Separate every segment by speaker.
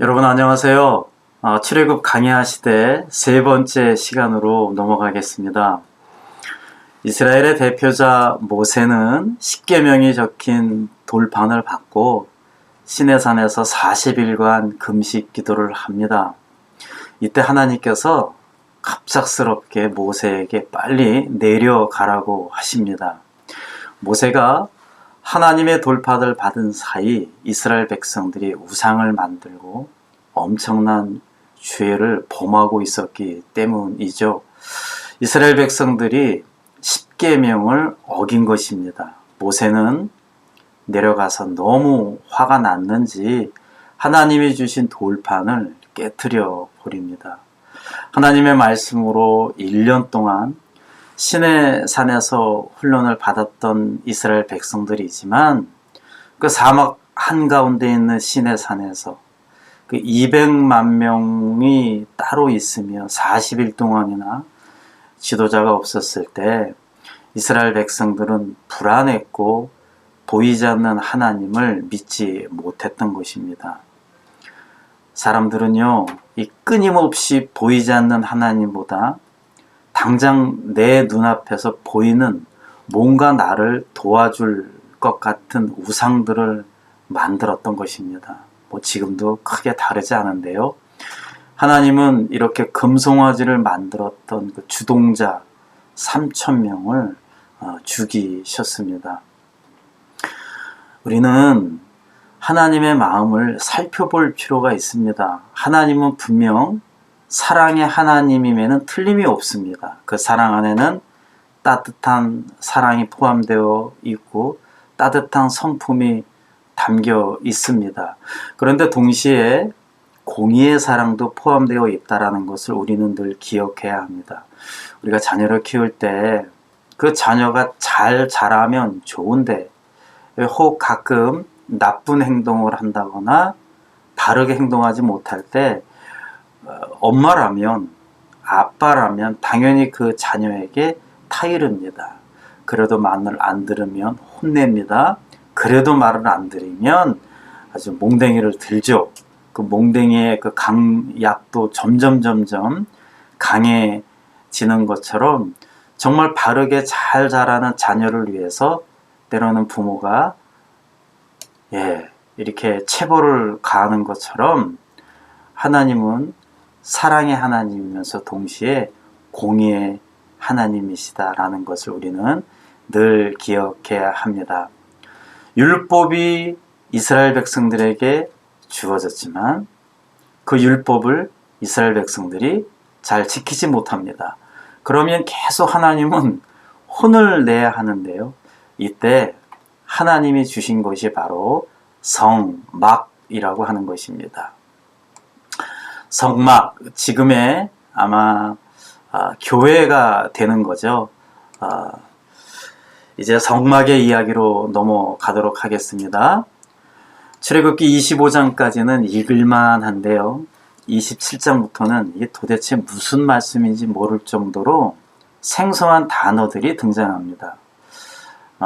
Speaker 1: 여러분 안녕하세요. 출애굽 강야 시대 세 번째 시간으로 넘어가겠습니다. 이스라엘의 대표자 모세는 십계명이 적힌 돌판을 받고 시내산에서 40일간 금식 기도를 합니다. 이때 하나님께서 갑작스럽게 모세에게 빨리 내려가라고 하십니다. 모세가 하나님의 돌판을 받은 사이 이스라엘 백성들이 우상을 만들고 엄청난 죄를 범하고 있었기 때문이죠. 이스라엘 백성들이 십계명을 어긴 것입니다. 모세는 내려가서 너무 화가 났는지 하나님이 주신 돌판을 깨트려 버립니다. 하나님의 말씀으로 1년 동안 시내산에서 훈련을 받았던 이스라엘 백성들이지만 그 사막 한가운데 있는 시내산에서 그 200만 명이 따로 있으며 40일 동안이나 지도자가 없었을 때 이스라엘 백성들은 불안했고 보이지 않는 하나님을 믿지 못했던 것입니다. 사람들은요, 이 끊임없이 보이지 않는 하나님보다 당장 내 눈앞에서 보이는 뭔가 나를 도와줄 것 같은 우상들을 만들었던 것입니다. 지금도 크게 다르지 않은데요. 하나님은 이렇게 금송아지를 만들었던 그 주동자 3,000명을 죽이셨습니다. 우리는 하나님의 마음을 살펴볼 필요가 있습니다. 하나님은 분명 사랑의 하나님임에는 틀림이 없습니다. 그 사랑 안에는 따뜻한 사랑이 포함되어 있고 따뜻한 성품이 담겨 있습니다. 그런데 동시에 공의의 사랑도 포함되어 있다는 것을 우리는 늘 기억해야 합니다. 우리가 자녀를 키울 때 그 자녀가 잘 자라면 좋은데 혹 가끔 나쁜 행동을 한다거나 바르게 행동하지 못할 때 엄마라면 아빠라면 당연히 그 자녀에게 타이릅니다. 그래도 말을 안 들으면 혼냅니다. 그래도 말을 안 들으면 아주 몽댕이를 들죠. 그 몽댕이의 그 강약도 점점 강해지는 것처럼 정말 바르게 잘 자라는 자녀를 위해서 때로는 부모가 이렇게 체벌을 가하는 것처럼 하나님은 사랑의 하나님이면서 동시에 공의의 하나님이시다라는 것을 우리는 늘 기억해야 합니다. 율법이 이스라엘 백성들에게 주어졌지만 그 율법을 이스라엘 백성들이 잘 지키지 못합니다. 그러면 계속 하나님은 혼을 내야 하는데요. 이때 하나님이 주신 것이 바로 성막이라고 하는 것입니다. 성막, 지금의 아마 교회가 되는 거죠. 이제 성막의 이야기로 넘어가도록 하겠습니다. 출애굽기 25장까지는 읽을만 한데요. 27장부터는 이게 도대체 무슨 말씀인지 모를 정도로 생소한 단어들이 등장합니다.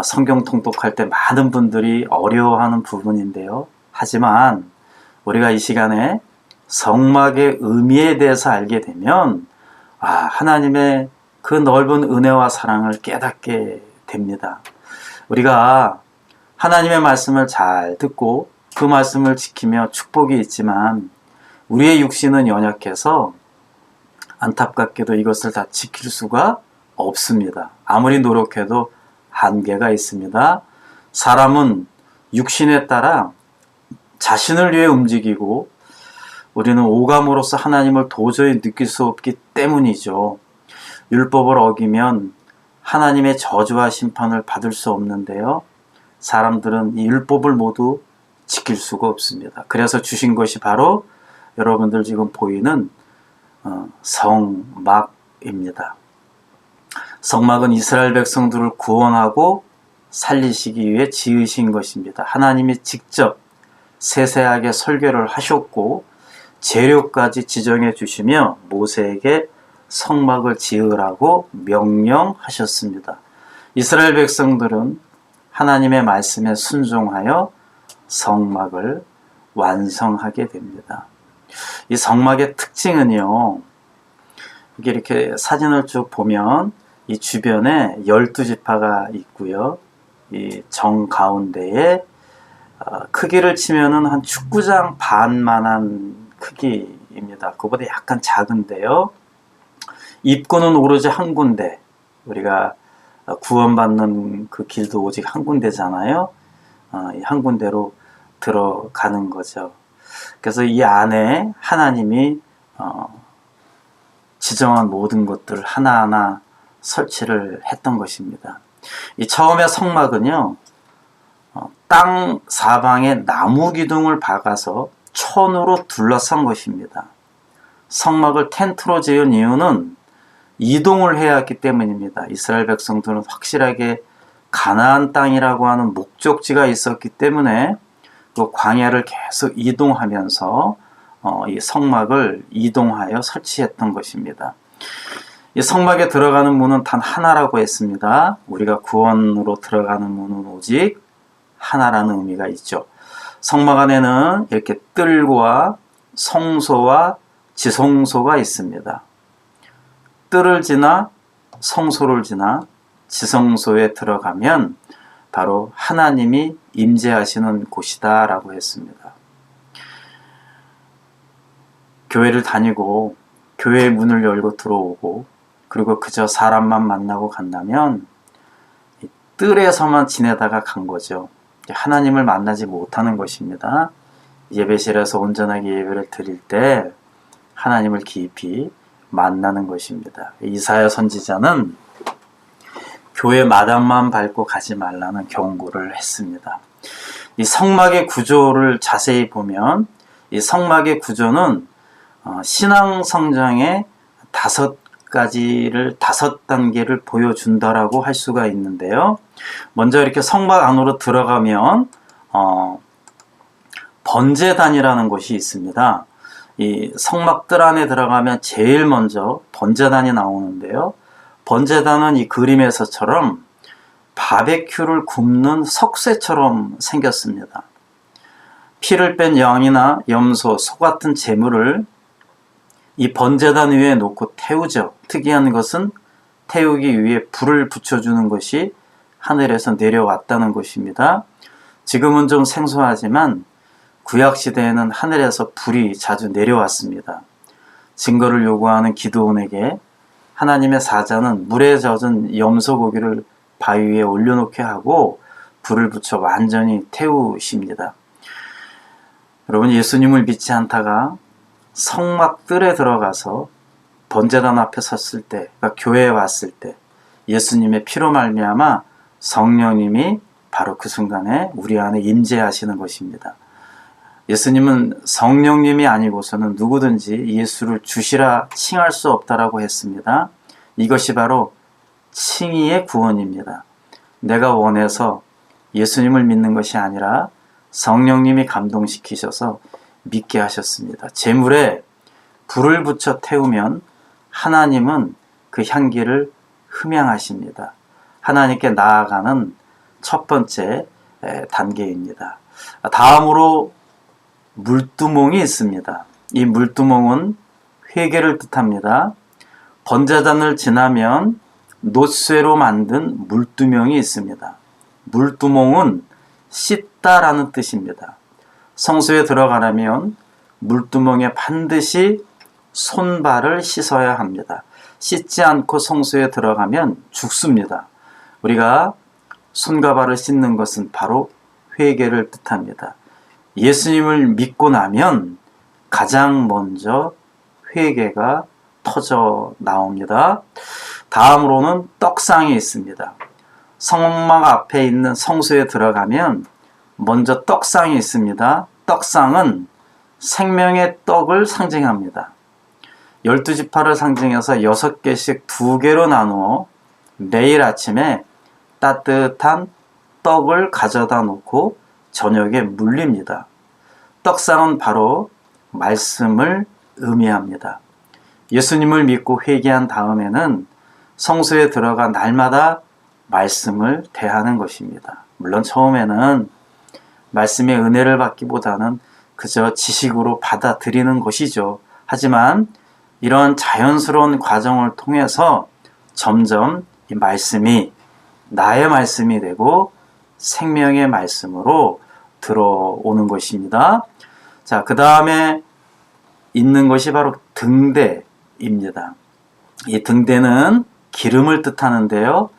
Speaker 1: 성경 통독할 때 많은 분들이 어려워하는 부분인데요. 하지만 우리가 이 시간에 성막의 의미에 대해서 알게 되면 하나님의 그 넓은 은혜와 사랑을 깨닫게 됩니다. 우리가 하나님의 말씀을 잘 듣고 그 말씀을 지키며 축복이 있지만 우리의 육신은 연약해서 안타깝게도 이것을 다 지킬 수가 없습니다. 아무리 노력해도 한계가 있습니다. 사람은 육신에 따라 자신을 위해 움직이고 우리는 오감으로서 하나님을 도저히 느낄 수 없기 때문이죠. 율법을 어기면 하나님의 저주와 심판을 받을 수 없는데요. 사람들은 이 율법을 모두 지킬 수가 없습니다. 그래서 주신 것이 바로 여러분들 지금 보이는 성막입니다. 성막은 이스라엘 백성들을 구원하고 살리시기 위해 지으신 것입니다. 하나님이 직접 세세하게 설계를 하셨고 재료까지 지정해 주시며 모세에게 성막을 지으라고 명령하셨습니다. 이스라엘 백성들은 하나님의 말씀에 순종하여 성막을 완성하게 됩니다. 이 성막의 특징은요, 이게 이렇게 사진을 쭉 보면 이 주변에 12지파가 있고요. 이 정가운데에 크기를 치면은 한 축구장 반만한 크기입니다. 그보다 약간 작은데요. 입구는 오로지 한 군데. 우리가 구원받는 그 길도 오직 한 군데잖아요. 한 군데로 들어가는 거죠. 그래서 이 안에 하나님이 지정한 모든 것들을 하나하나 설치를 했던 것입니다. 이 처음에 성막은요, 땅 사방에 나무 기둥을 박아서 천으로 둘러싼 것입니다. 성막을 텐트로 지은 이유는 이동을 해야 했기 때문입니다. 이스라엘 백성들은 확실하게 가나안 땅이라고 하는 목적지가 있었기 때문에 그 광야를 계속 이동하면서 이 성막을 이동하여 설치했던 것입니다. 이 성막에 들어가는 문은 단 하나라고 했습니다. 우리가 구원으로 들어가는 문은 오직 하나라는 의미가 있죠. 성막 안에는 이렇게 뜰과 성소와 지성소가 있습니다. 뜰을 지나 성소를 지나 지성소에 들어가면 바로 하나님이 임재하시는 곳이다 라고 했습니다. 교회를 다니고 교회의 문을 열고 들어오고 그리고 그저 사람만 만나고 간다면 뜰에서만 지내다가 간 거죠. 하나님을 만나지 못하는 것입니다. 예배실에서 온전하게 예배를 드릴 때 하나님을 깊이 만나는 것입니다. 이사야 선지자는 교회 마당만 밟고 가지 말라는 경고를 했습니다. 이 성막의 구조를 자세히 보면 이 성막의 구조는 신앙 성장의 다섯 단계를 보여준다라고 할 수가 있는데요. 먼저 이렇게 성막 안으로 들어가면 번제단이라는 곳이 있습니다. 이 성막 뜰 안에 들어가면 제일 먼저 번제단이 나오는데요. 번제단은 이 그림에서처럼 바베큐를 굽는 석쇠처럼 생겼습니다. 피를 뺀 양이나 염소, 소 같은 제물을 이 번제단 위에 놓고 태우죠. 특이한 것은 태우기 위해 불을 붙여주는 것이 하늘에서 내려왔다는 것입니다. 지금은 좀 생소하지만 구약시대에는 하늘에서 불이 자주 내려왔습니다. 증거를 요구하는 기드온에게 하나님의 사자는 물에 젖은 염소 고기를 바위 위에 올려놓게 하고 불을 붙여 완전히 태우십니다. 여러분, 예수님을 믿지 않다가 성막 뜰에 들어가서 번제단 앞에 섰을 때, 그러니까 교회에 왔을 때 예수님의 피로 말미암아 성령님이 바로 그 순간에 우리 안에 임재하시는 것입니다. 예수님은 성령님이 아니고서는 누구든지 예수를 주시라 칭할 수 없다라고 했습니다. 이것이 바로 칭의의 구원입니다. 내가 원해서 예수님을 믿는 것이 아니라 성령님이 감동시키셔서 믿게 하셨습니다. 제물에 불을 붙여 태우면 하나님은 그 향기를 흠양하십니다. 하나님께 나아가는 첫 번째 단계입니다. 다음으로 물두멍이 있습니다. 이 물두멍은 회개를 뜻합니다. 번제단을 지나면 놋쇠로 만든 물두멍이 있습니다. 물두멍은 씻다라는 뜻입니다. 성소에 들어가려면 물두멍에 반드시 손발을 씻어야 합니다. 씻지 않고 성소에 들어가면 죽습니다. 우리가 손과 발을 씻는 것은 바로 회개를 뜻합니다. 예수님을 믿고 나면 가장 먼저 회개가 터져 나옵니다. 다음으로는 떡상이 있습니다. 성막 앞에 있는 성소에 들어가면 먼저 떡상이 있습니다. 떡상은 생명의 떡을 상징합니다. 12지파를 상징해서 6개씩 2개로 나누어 매일 아침에 따뜻한 떡을 가져다 놓고 저녁에 물립니다. 떡상은 바로 말씀을 의미합니다. 예수님을 믿고 회개한 다음에는 성소에 들어가 날마다 말씀을 대하는 것입니다. 물론 처음에는 말씀의 은혜를 받기보다는 그저 지식으로 받아들이는 것이죠. 하지만 이런 자연스러운 과정을 통해서 점점 이 말씀이 나의 말씀이 되고 생명의 말씀으로 들어오는 것입니다. 자, 그 다음에 있는 것이 바로 등대입니다. 이 등대는 기름을 뜻하는데요.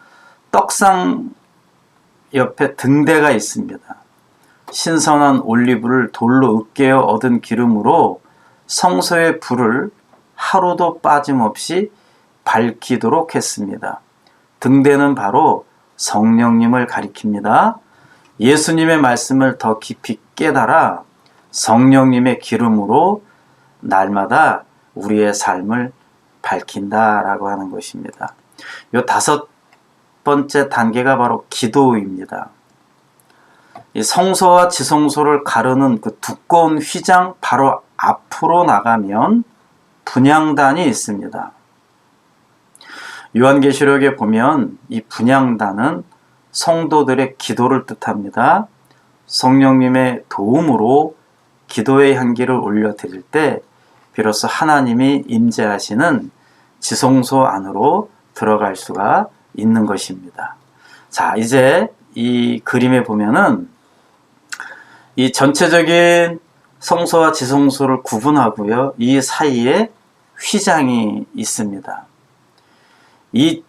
Speaker 1: 떡상 옆에 등대가 있습니다. 신선한 올리브를 돌로 으깨어 얻은 기름으로 성소의 불을 하루도 빠짐없이 밝히도록 했습니다. 등대는 바로 성령님을 가리킵니다. 예수님의 말씀을 더 깊이 깨달아 성령님의 기름으로 날마다 우리의 삶을 밝힌다라고 하는 것입니다. 이 5번째 단계가 바로 기도입니다. 이 성소와 지성소를 가르는 그 두꺼운 휘장 바로 앞으로 나가면 분향단이 있습니다. 요한계시록에 보면 이 분향단은 성도들의 기도를 뜻합니다. 성령님의 도움으로 기도의 향기를 올려드릴 때 비로소 하나님이 임재하시는 지성소 안으로 들어갈 수가 있는 것입니다. 자, 이제 이 그림에 보면은 이 전체적인 성소와 지성소를 구분하고요. 이 사이에 휘장이 있습니다. 이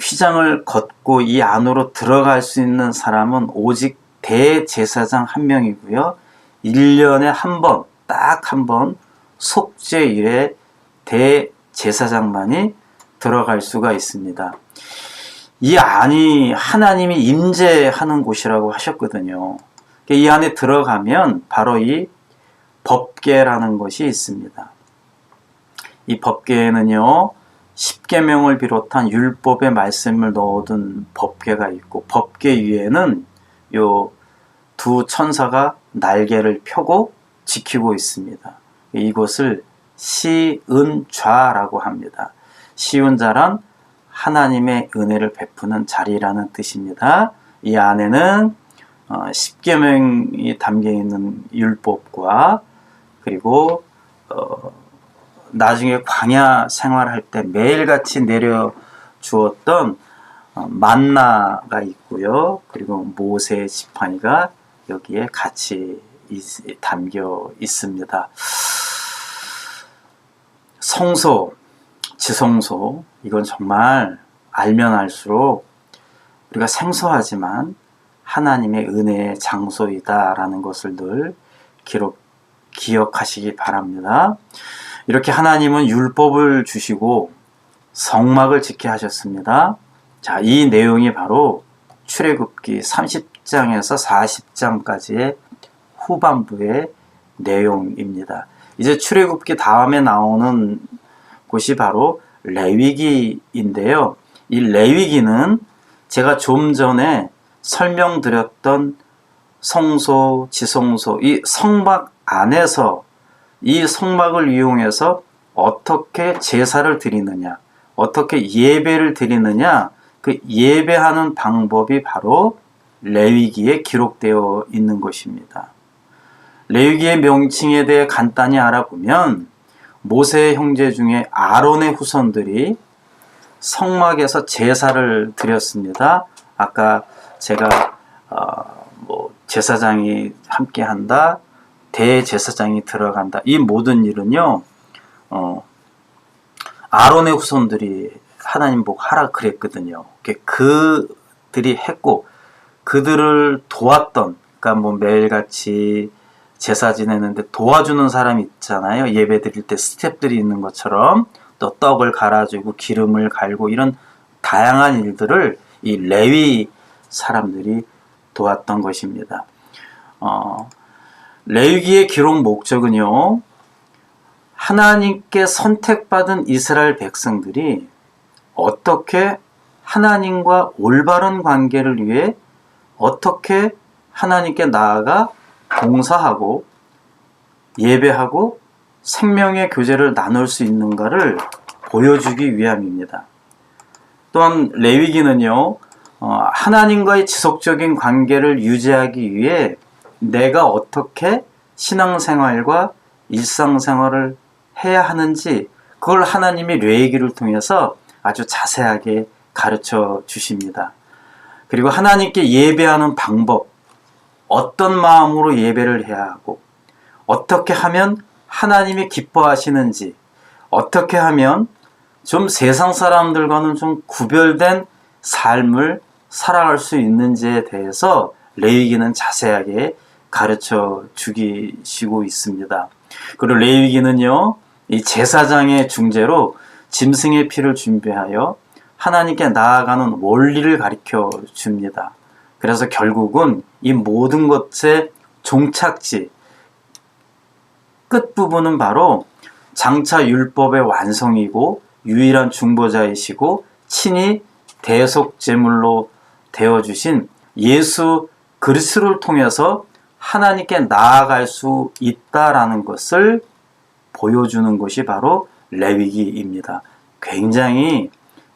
Speaker 1: 휘장을 걷고 이 안으로 들어갈 수 있는 사람은 오직 대제사장 한 명이고요. 1년에 한 번, 딱 한 번 속죄일에 대제사장만이 들어갈 수가 있습니다. 이 안이 하나님이 임재하는 곳이라고 하셨거든요. 이 안에 들어가면 바로 이 법궤라는 것이 있습니다. 이 법궤에는요, 십계명을 비롯한 율법의 말씀을 넣어둔 법궤가 있고, 법궤 위에는 요 두 천사가 날개를 펴고 지키고 있습니다. 이곳을 시은좌라고 합니다. 시은좌란 하나님의 은혜를 베푸는 자리라는 뜻입니다. 이 안에는 십계명이 담겨 있는 율법과 그리고 나중에 광야 생활할 때 매일같이 내려 주었던 만나가 있고요. 그리고 모세의 지팡이가 여기에 같이 담겨 있습니다. 성소, 지성소, 이건 정말 알면 알수록 우리가 생소하지만 하나님의 은혜의 장소이다라는 것을 늘 기억하시기 바랍니다. 이렇게 하나님은 율법을 주시고 성막을 짓게 하셨습니다. 자, 이 내용이 바로 출애굽기 30장에서 40장까지의 후반부의 내용입니다. 이제 출애굽기 다음에 나오는 곳이 바로 레위기인데요. 이 레위기는 제가 좀 전에 설명드렸던 성소, 지성소, 이 성막 안에서 이 성막을 이용해서 어떻게 제사를 드리느냐, 어떻게 예배를 드리느냐, 그 예배하는 방법이 바로 레위기에 기록되어 있는 것입니다. 레위기의 명칭에 대해 간단히 알아보면 모세의 형제 중에 아론의 후손들이 성막에서 제사를 드렸습니다. 아까 제가 제사장이 함께한다, 대제사장이 들어간다, 이 모든 일은요, 아론의 후손들이 하나님 보고 하라 그랬거든요. 그들이 했고, 그들을 도왔던, 그러니까 매일같이 제사 지내는데 도와주는 사람이 있잖아요. 예배 드릴 때 스텝들이 있는 것처럼 또 떡을 갈아주고 기름을 갈고 이런 다양한 일들을 이 레위 사람들이 도왔던 것입니다. 레위기의 기록 목적은요, 하나님께 선택받은 이스라엘 백성들이 어떻게 하나님과 올바른 관계를 위해 어떻게 하나님께 나아가 봉사하고 예배하고 생명의 교제를 나눌 수 있는가를 보여주기 위함입니다. 또한 레위기는요, 하나님과의 지속적인 관계를 유지하기 위해 내가 어떻게 신앙생활과 일상생활을 해야 하는지 그걸 하나님이 레위기를 통해서 아주 자세하게 가르쳐 주십니다. 그리고 하나님께 예배하는 방법, 어떤 마음으로 예배를 해야 하고 어떻게 하면 하나님이 기뻐하시는지, 어떻게 하면 좀 세상 사람들과는 좀 구별된 삶을 살아갈 수 있는지에 대해서 레위기는 자세하게 가르쳐 주시고 있습니다. 그리고 레위기는요, 이 제사장의 중재로 짐승의 피를 준비하여 하나님께 나아가는 원리를 가르쳐 줍니다. 그래서 결국은 이 모든 것의 종착지, 끝부분은 바로 장차 율법의 완성이고 유일한 중보자이시고 친히 대속제물로 되어주신 예수 그리스도를 통해서 하나님께 나아갈 수 있다라는 것을 보여주는 것이 바로 레위기입니다. 굉장히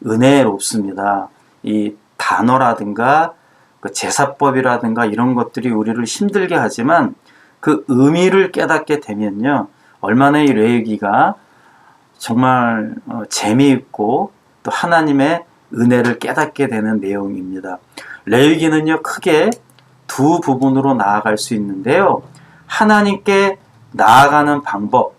Speaker 1: 은혜롭습니다. 이 단어라든가 그 제사법이라든가 이런 것들이 우리를 힘들게 하지만 그 의미를 깨닫게 되면요, 얼마나 이 레위기가 정말 재미있고 또 하나님의 은혜를 깨닫게 되는 내용입니다. 레위기는요, 크게 두 부분으로 나아갈 수 있는데요, 하나님께 나아가는 방법,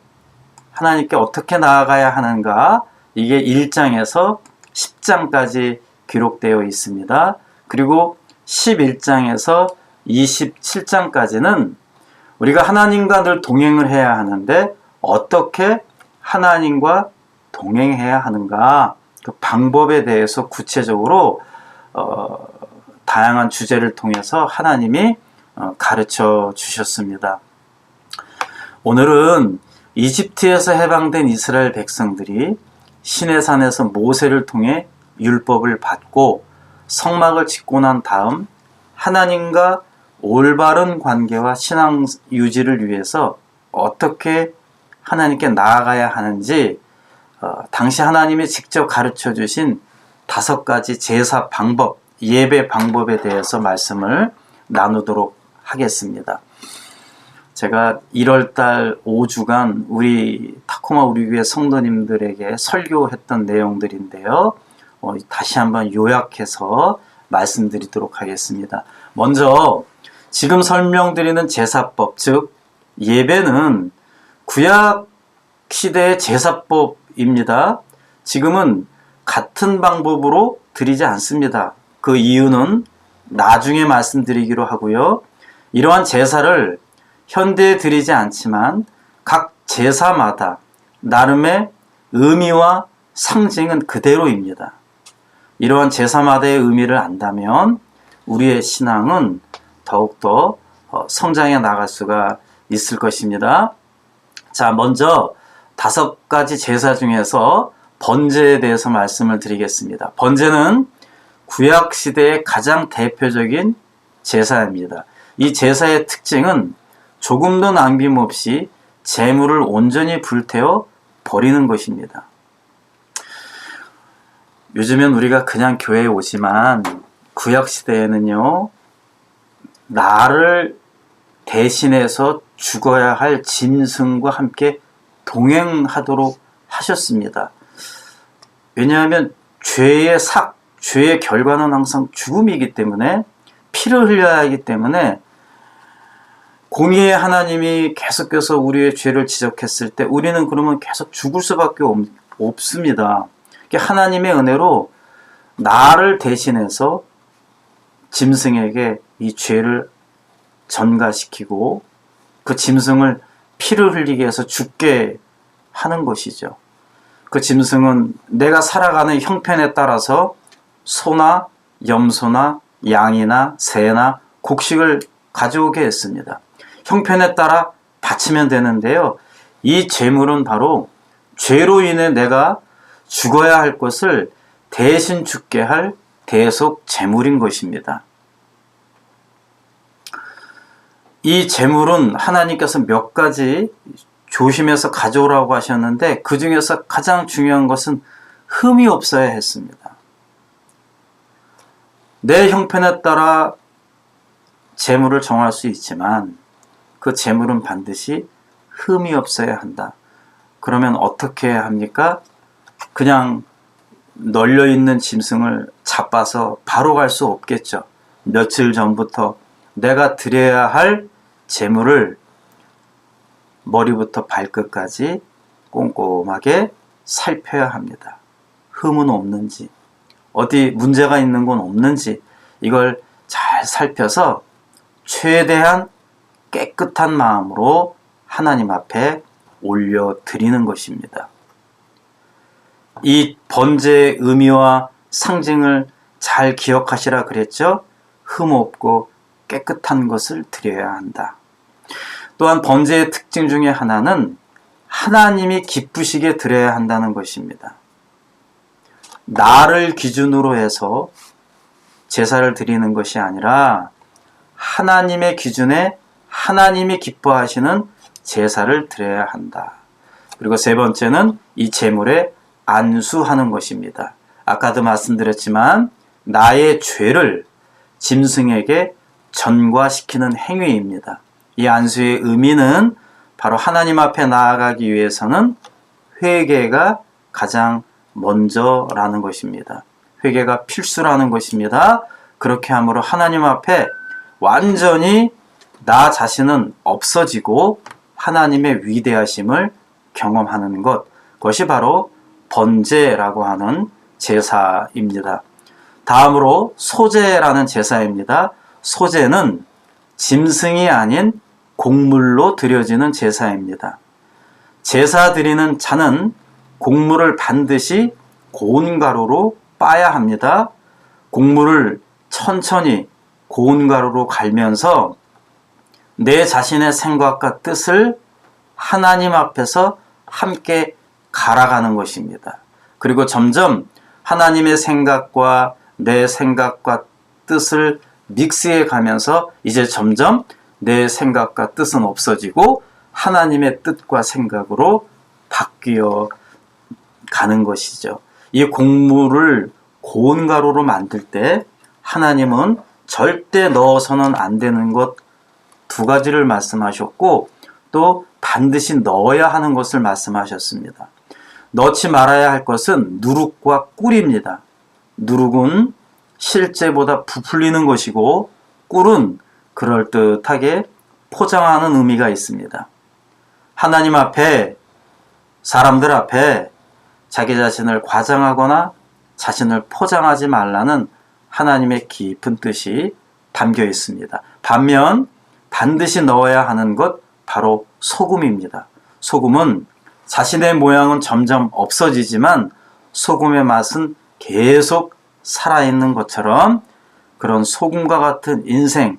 Speaker 1: 하나님께 어떻게 나아가야 하는가, 이게 1장에서 10장까지 기록되어 있습니다. 그리고 11장에서 27장까지는 우리가 하나님과 늘 동행을 해야 하는데 어떻게 하나님과 동행해야 하는가, 그 방법에 대해서 구체적으로 다양한 주제를 통해서 하나님이 가르쳐 주셨습니다. 오늘은 이집트에서 해방된 이스라엘 백성들이 시내산에서 모세를 통해 율법을 받고 성막을 짓고 난 다음 하나님과 올바른 관계와 신앙 유지를 위해서 어떻게 하나님께 나아가야 하는지 당시 하나님이 직접 가르쳐 주신 5가지 제사 방법, 예배 방법에 대해서 말씀을 나누도록 하겠습니다. 제가 1월달 5주간 우리 타코마 우리 교회 성도님들에게 설교했던 내용들인데요, 다시 한번 요약해서 말씀드리도록 하겠습니다. 먼저 지금 설명드리는 제사법, 즉 예배는 구약 시대의 제사법입니다. 지금은 같은 방법으로 드리지 않습니다. 그 이유는 나중에 말씀드리기로 하고요. 이러한 제사를 현대에 드리지 않지만 각 제사마다 나름의 의미와 상징은 그대로입니다. 이러한 제사마다의 의미를 안다면 우리의 신앙은 더욱더 성장해 나갈 수가 있을 것입니다. 자, 먼저 5가지 제사 중에서 번제에 대해서 말씀을 드리겠습니다. 번제는 구약시대의 가장 대표적인 제사입니다. 이 제사의 특징은 조금도 낭비없이 재물을 온전히 불태워 버리는 것입니다. 요즘엔 우리가 그냥 교회에 오지만 구약시대에는요, 나를 대신해서 죽어야 할 짐승과 함께 동행하도록 하셨습니다. 왜냐하면 죄의 죄의 결과는 항상 죽음이기 때문에 피를 흘려야 하기 때문에 공의의 하나님이 계속해서 우리의 죄를 지적했을 때 우리는 그러면 계속 죽을 수밖에 없습니다. 하나님의 은혜로 나를 대신해서 짐승에게 이 죄를 전가시키고 그 짐승을 피를 흘리게 해서 죽게 하는 것이죠. 그 짐승은 내가 살아가는 형편에 따라서 소나 염소나 양이나 새나 곡식을 가져오게 했습니다. 형편에 따라 바치면 되는데요, 이 제물은 바로 죄로 인해 내가 죽어야 할 것을 대신 죽게 할 대속 제물인 것입니다. 이 제물은 하나님께서 몇 가지 조심해서 가져오라고 하셨는데 그 중에서 가장 중요한 것은 흠이 없어야 했습니다. 내 형편에 따라 제물을 정할 수 있지만 그 재물은 반드시 흠이 없어야 한다. 그러면 어떻게 합니까? 그냥 널려있는 짐승을 잡아서 바로 갈 수 없겠죠. 며칠 전부터 내가 드려야 할 재물을 머리부터 발끝까지 꼼꼼하게 살펴야 합니다. 흠은 없는지, 어디 문제가 있는 건 없는지 이걸 잘 살펴서 최대한 깨끗한 마음으로 하나님 앞에 올려드리는 것입니다. 이 번제의 의미와 상징을 잘 기억하시라 그랬죠? 흠 없고 깨끗한 것을 드려야 한다. 또한 번제의 특징 중에 하나는 하나님이 기쁘시게 드려야 한다는 것입니다. 나를 기준으로 해서 제사를 드리는 것이 아니라 하나님의 기준에 하나님이 기뻐하시는 제사를 드려야 한다. 그리고 세 번째는 이 제물에 안수하는 것입니다. 아까도 말씀드렸지만 나의 죄를 짐승에게 전가시키는 행위입니다. 이 안수의 의미는 바로 하나님 앞에 나아가기 위해서는 회개가 가장 먼저라는 것입니다. 회개가 필수라는 것입니다. 그렇게 함으로 하나님 앞에 완전히 나 자신은 없어지고 하나님의 위대하심을 경험하는 것, 그것이 바로 번제라고 하는 제사입니다. 다음으로 소제라는 제사입니다. 소제는 짐승이 아닌 곡물로 드려지는 제사입니다. 제사 드리는 자는 곡물을 반드시 고운 가루로 빻아야 합니다. 곡물을 천천히 고운 가루로 갈면서 내 자신의 생각과 뜻을 하나님 앞에서 함께 갈아가는 것입니다. 그리고 점점 하나님의 생각과 내 생각과 뜻을 믹스해 가면서 이제 점점 내 생각과 뜻은 없어지고 하나님의 뜻과 생각으로 바뀌어 가는 것이죠. 이 곡물을 고운 가루로 만들 때 하나님은 절대 넣어서는 안 되는 것 두 가지를 말씀하셨고 또 반드시 넣어야 하는 것을 말씀하셨습니다. 넣지 말아야 할 것은 누룩과 꿀입니다. 누룩은 실제보다 부풀리는 것이고 꿀은 그럴듯하게 포장하는 의미가 있습니다. 하나님 앞에, 사람들 앞에 자기 자신을 과장하거나 자신을 포장하지 말라는 하나님의 깊은 뜻이 담겨 있습니다. 반면 반드시 넣어야 하는 것 바로 소금입니다. 소금은 자신의 모양은 점점 없어지지만 소금의 맛은 계속 살아있는 것처럼 그런 소금과 같은 인생,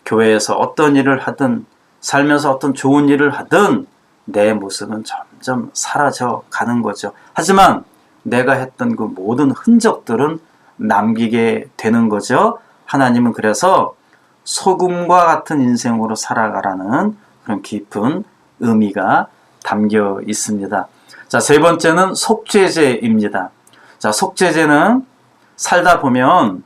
Speaker 1: 교회에서 어떤 일을 하든 살면서 어떤 좋은 일을 하든 내 모습은 점점 사라져 가는 거죠. 하지만 내가 했던 그 모든 흔적들은 남기게 되는 거죠. 하나님은 그래서 소금과 같은 인생으로 살아가라는 그런 깊은 의미가 담겨 있습니다. 자, 세 번째는 속죄제입니다. 자, 속죄제는 살다 보면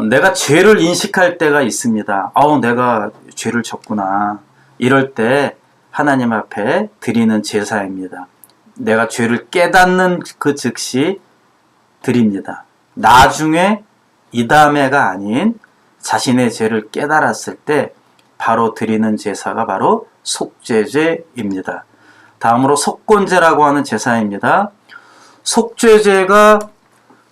Speaker 1: 내가 죄를 인식할 때가 있습니다. 내가 죄를 졌구나. 이럴 때 하나님 앞에 드리는 제사입니다. 내가 죄를 깨닫는 그 즉시 드립니다. 나중에 이 다음에가 아닌 자신의 죄를 깨달았을 때 바로 드리는 제사가 바로 속죄제입니다. 다음으로 속건제라고 하는 제사입니다. 속죄제가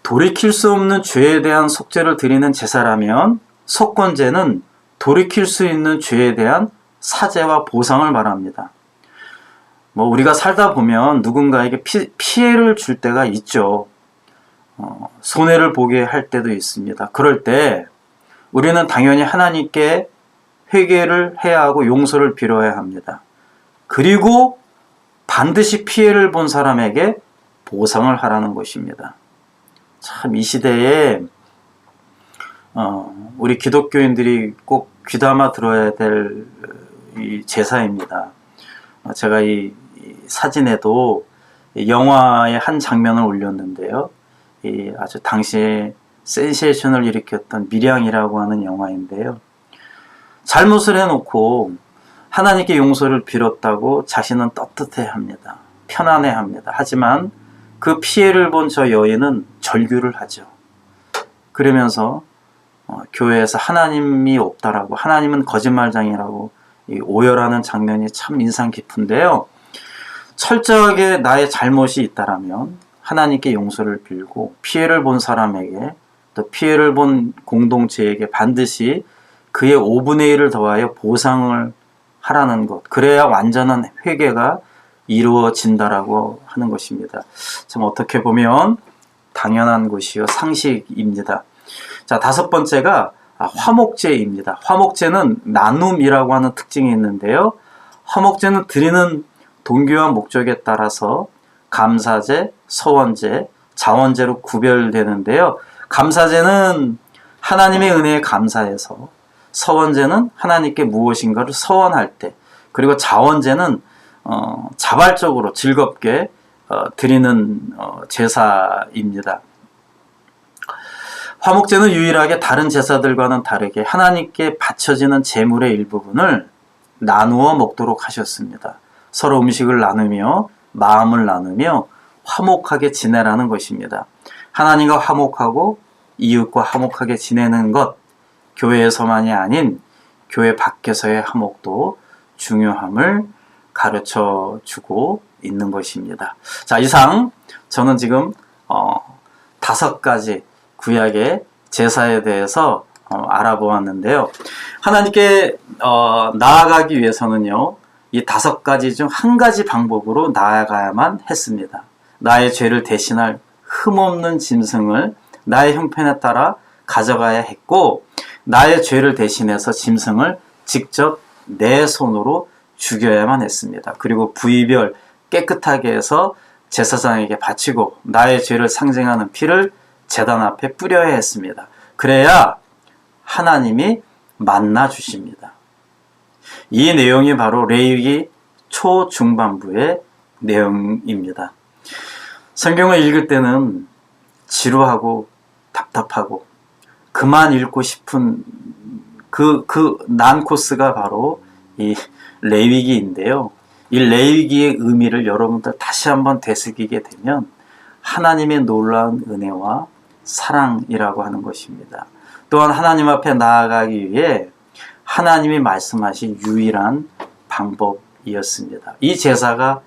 Speaker 1: 돌이킬 수 없는 죄에 대한 속죄를 드리는 제사라면 속건제는 돌이킬 수 있는 죄에 대한 사죄와 보상을 말합니다. 우리가 살다 보면 누군가에게 피해를 줄 때가 있죠. 손해를 보게 할 때도 있습니다. 그럴 때 우리는 당연히 하나님께 회개를 해야 하고 용서를 빌어야 합니다. 그리고 반드시 피해를 본 사람에게 보상을 하라는 것입니다. 참 이 시대에 우리 기독교인들이 꼭 귀담아 들어야 될 이 제사입니다. 제가 이 사진에도 영화의 한 장면을 올렸는데요. 아주 당시에 센세이션을 일으켰던 밀양이라고 하는 영화인데요. 잘못을 해놓고 하나님께 용서를 빌었다고 자신은 떳떳해 합니다. 편안해 합니다. 하지만 그 피해를 본 저 여인은 절규를 하죠. 그러면서 교회에서 하나님이 없다라고, 하나님은 거짓말장이라고 오열하는 장면이 참 인상 깊은데요. 철저하게 나의 잘못이 있다라면 하나님께 용서를 빌고 피해를 본 사람에게, 또 피해를 본 공동체에게 반드시 그의 5분의 1을 더하여 보상을 하라는 것, 그래야 완전한 회개가 이루어진다라고 하는 것입니다. 참 어떻게 보면 당연한 것이요 상식입니다. 자, 5번째가 화목제입니다. 화목제는 나눔이라고 하는 특징이 있는데요. 화목제는 드리는 동기와 목적에 따라서 감사제, 서원제, 자원제로 구별되는데요. 감사제는 하나님의 은혜에 감사해서, 서원제는 하나님께 무엇인가를 서원할 때, 그리고 자원제는 자발적으로 즐겁게 드리는 제사입니다. 화목제는 유일하게 다른 제사들과는 다르게 하나님께 바쳐지는 제물의 일부분을 나누어 먹도록 하셨습니다. 서로 음식을 나누며 마음을 나누며 화목하게 지내라는 것입니다. 하나님과 화목하고 이웃과 화목하게 지내는 것, 교회에서만이 아닌 교회 밖에서의 화목도 중요함을 가르쳐 주고 있는 것입니다. 자, 이상 저는 지금 5가지 구약의 제사에 대해서 알아보았는데요. 하나님께 나아가기 위해서는요, 이 5가지 중 한 가지 방법으로 나아가야만 했습니다. 나의 죄를 대신할 흠없는 짐승을 나의 형편에 따라 가져가야 했고, 나의 죄를 대신해서 짐승을 직접 내 손으로 죽여야만 했습니다. 그리고 부위별 깨끗하게 해서 제사장에게 바치고 나의 죄를 상징하는 피를 제단 앞에 뿌려야 했습니다. 그래야 하나님이 만나 주십니다. 이 내용이 바로 레위기 초중반부의 내용입니다. 성경을 읽을 때는 지루하고 답답하고 그만 읽고 싶은 그 난 코스가 바로 이 레위기인데요. 이 레위기의 의미를 여러분들 다시 한번 되새기게 되면 하나님의 놀라운 은혜와 사랑이라고 하는 것입니다. 또한 하나님 앞에 나아가기 위해 하나님이 말씀하신 유일한 방법이었습니다. 이 제사가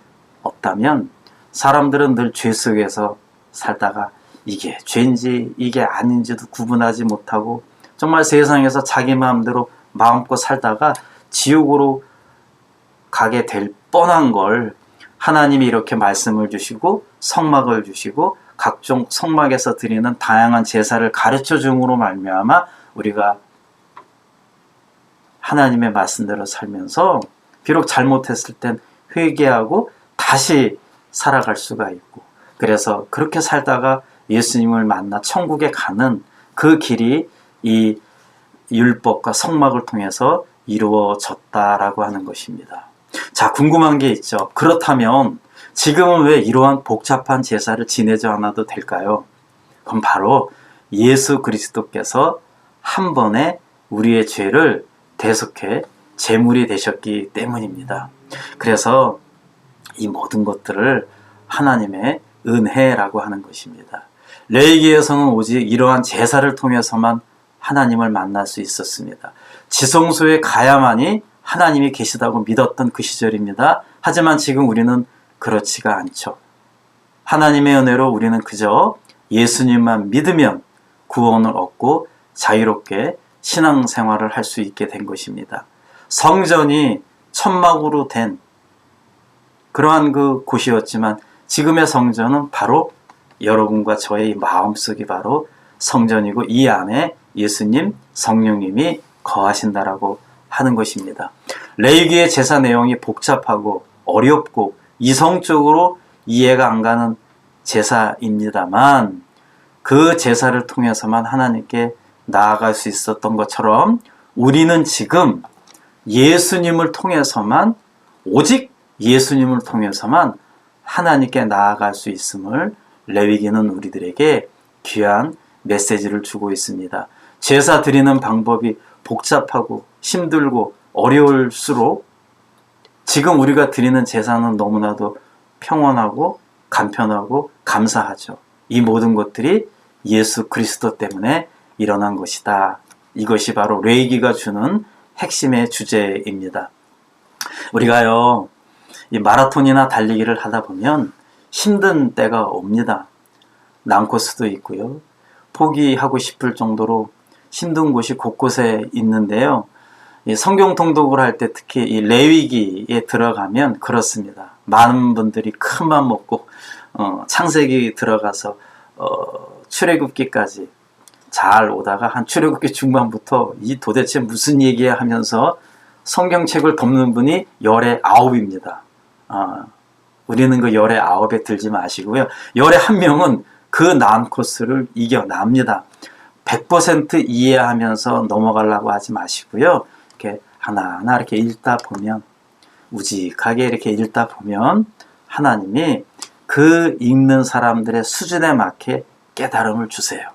Speaker 1: 없다면 사람들은 늘 죄 속에서 살다가 이게 죄인지 이게 아닌지도 구분하지 못하고 정말 세상에서 자기 마음대로 마음껏 살다가 지옥으로 가게 될 뻔한 걸 하나님이 이렇게 말씀을 주시고 성막을 주시고 각종 성막에서 드리는 다양한 제사를 가르쳐 줌으로 말미암아 우리가 하나님의 말씀대로 살면서 비록 잘못했을 땐 회개하고 다시 살아갈 수가 있고, 그래서 그렇게 살다가 예수님을 만나 천국에 가는 그 길이 이 율법과 성막을 통해서 이루어졌다라고 하는 것입니다. 자, 궁금한 게 있죠. 그렇다면 지금은 왜 이러한 복잡한 제사를 지내지 않아도 될까요? 그럼 바로 예수 그리스도께서 한 번에 우리의 죄를 대속해 제물이 되셨기 때문입니다. 그래서 이 모든 것들을 하나님의 은혜라고 하는 것입니다. 레위기에서는 오직 이러한 제사를 통해서만 하나님을 만날 수 있었습니다. 지성소에 가야만이 하나님이 계시다고 믿었던 그 시절입니다. 하지만 지금 우리는 그렇지가 않죠. 하나님의 은혜로 우리는 그저 예수님만 믿으면 구원을 얻고 자유롭게 신앙생활을 할 수 있게 된 것입니다. 성전이 천막으로 된 그러한 그 곳이었지만 지금의 성전은 바로 여러분과 저의 마음속이 바로 성전이고 이 안에 예수님, 성령님이 거하신다라고 하는 것입니다. 레위기의 제사 내용이 복잡하고 어렵고 이성적으로 이해가 안 가는 제사입니다만 그 제사를 통해서만 하나님께 나아갈 수 있었던 것처럼 우리는 지금 예수님을 통해서만, 오직 예수님을 통해서만 하나님께 나아갈 수 있음을 레위기는 우리들에게 귀한 메시지를 주고 있습니다. 제사 드리는 방법이 복잡하고 힘들고 어려울수록 지금 우리가 드리는 제사는 너무나도 평온하고 간편하고 감사하죠. 이 모든 것들이 예수 그리스도 때문에 일어난 것이다. 이것이 바로 레위기가 주는 핵심의 주제입니다. 우리가요, 이 마라톤이나 달리기를 하다 보면 힘든 때가 옵니다. 난코스도 있고요. 포기하고 싶을 정도로 힘든 곳이 곳곳에 있는데요. 이 성경 통독을 할 때 특히 이 레위기에 들어가면 그렇습니다. 많은 분들이 큰 맘 먹고 창세기 들어가서 출애굽기까지 잘 오다가 한 출애굽기 중반부터 이 도대체 무슨 얘기야 하면서 성경책을 덮는 분이 열의 9입니다. 우리는 그 열의 9에 들지 마시고요. 열의 한 명은 그 난 코스를 이겨납니다. 100% 이해하면서 넘어가려고 하지 마시고요. 이렇게 하나하나 이렇게 읽다 보면, 우직하게 이렇게 읽다 보면 하나님이 그 읽는 사람들의 수준에 맞게 깨달음을 주세요.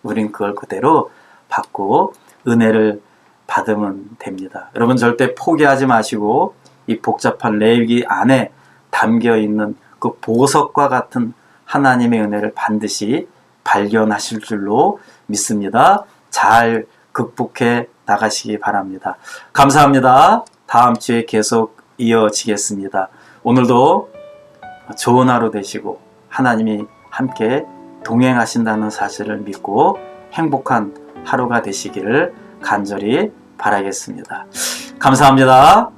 Speaker 1: 우린 그걸 그대로 받고 은혜를 받으면 됩니다. 여러분 절대 포기하지 마시고 이 복잡한 레위기 안에 담겨 있는 그 보석과 같은 하나님의 은혜를 반드시 발견하실 줄로 믿습니다. 잘 극복해 나가시기 바랍니다. 감사합니다. 다음 주에 계속 이어지겠습니다. 오늘도 좋은 하루 되시고 하나님이 함께 동행하신다는 사실을 믿고 행복한 하루가 되시기를 간절히 바라겠습니다. 감사합니다.